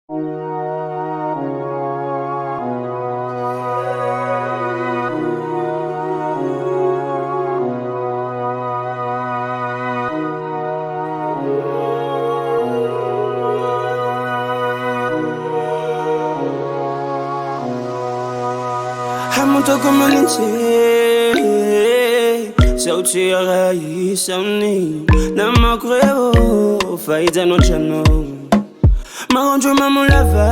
Hamutaka malinche sauti ya rais amni na makreo faida no chano magonjwa mamulava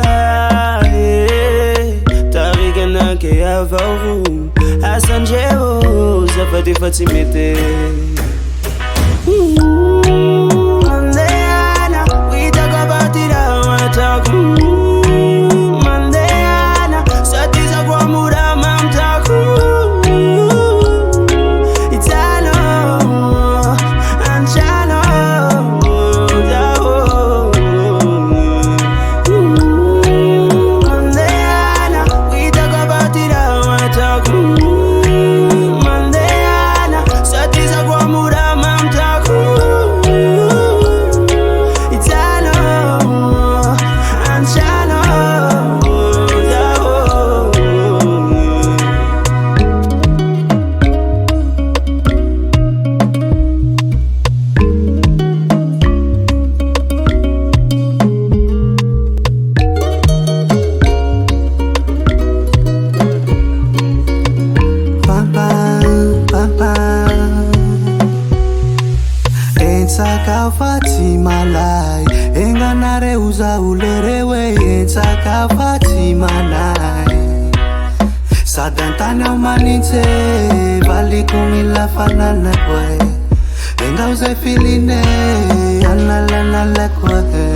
tariga na ke avaru asanjeo zafati fatimete Mandeana we talk about it I wanna talk Mandeana satiza kwa muda Fatima lai enganare uza ulerewe ensaka Fatima lai sadantana umanitse bali kumila fanana kwe enga uze filine analala kwe